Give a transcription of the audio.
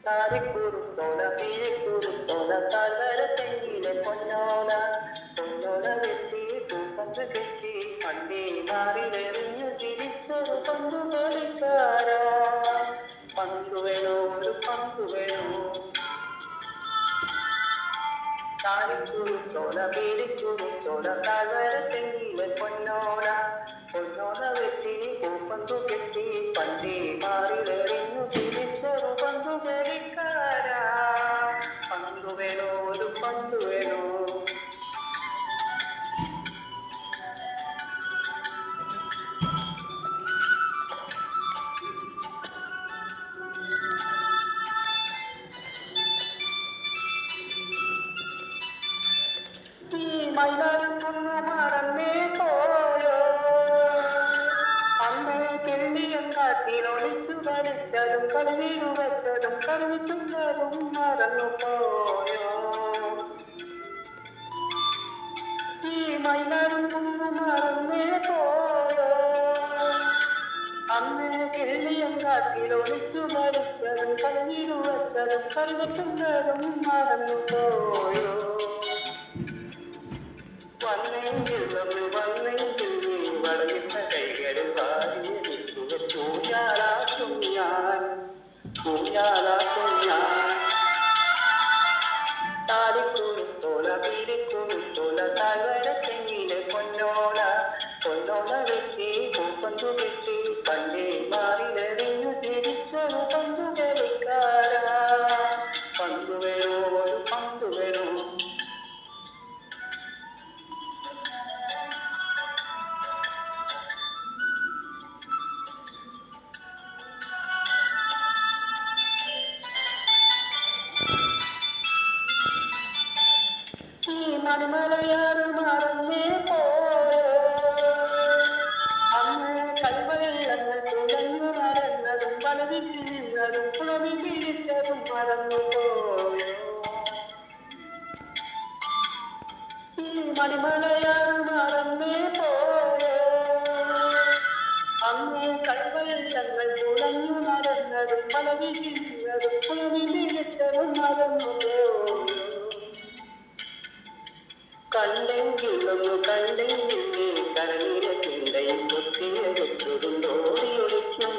താരിക്കുറുത്തോല പീരിക്കുറുത്തോല താഴ്വര തെങ്ങിലെ പൊന്നോല പൊന്നോല വെട്ടി പൂപ്പന്ത് കെട്ടി പണ്ടേ മാറിലെറിഞ്ഞു തിരിച്ചൊരു പന്തു കളിക്കാരാ പന്തു വേണോ ഒരു പന്തു വേണോ താരിക്കുറുത്തോല പീരിക്കുറുത്തോല താഴ്വര തെങ്ങിലെ പൊന്നോല പൊന്നോല വെട്ടി പൂപ്പന്തു കെട്ടി പണ്ടേ മാറിലെറിഞ്ഞു തിരിച്ചൊരു പന്തു കളിക്കാരാ പന്തു വേണോ ഒരു പന്തു വേണോ മൈലാരും മറന്നേ പോയോ അമ്മയെ തെള്ളിയും കാട്ടിലൊളിച്ചു കളിച്ചതും കളിവീടു വെച്ചതും കളിച്ചുള്ളതും മറന്നു പോയോ ഈ മൈലാരും മറന്നേ പോയോ അമ്മയെ തെള്ളിയും കാട്ടിലൊളിച്ചു കളിച്ചതും കളിവീടു വെച്ചതും കളിച്ചുള്ളതും മറന്നു പോയോ വന്നെങ്കിൽ നീ വളരുന്ന കൈകളിൽ വാരിയെടുക്കുക പൂഞ്ഞാലാക്കും ഞാൻ താരിക്കുറുത്തോല പീരിക്കുറുത്തോല താഴ്വര തെങ്ങിലെ പൊന്നോല പൊന്നോല വെട്ടി പൂപ്പന്തു കെട്ടി പണ്ടേ മാറിലെറിഞ്ഞു തിരിച്ചൊരു പന്തു കളിക്കാരാ പന്തു വേണോ ഒരു പന്തു വേണോ മണിമലയാറ് മറന്നേ പോയോ അന്ന് കൽവെള്ളങ്ങൾ തുഴഞ്ഞു നടന്നതും വളവിൽ നിന്നതും കുളവിൽ പിടിച്ചതും മറന്നു പോയോ ഈ മണിമലയാറ് മറന്നേ പോയോ അന്ന് കൽവെള്ളങ്ങൾ തുഴഞ്ഞു നടന്നതും വളവിൽ നിന്നതും കുളവിൽ പിടിച്ചതും മറന്നു പോയോ കണ്ടെങ്കിൽ കടലിലെ ചിന്തയും കുത്തിയെടുത്തതും ഓടിയൊളിക്കും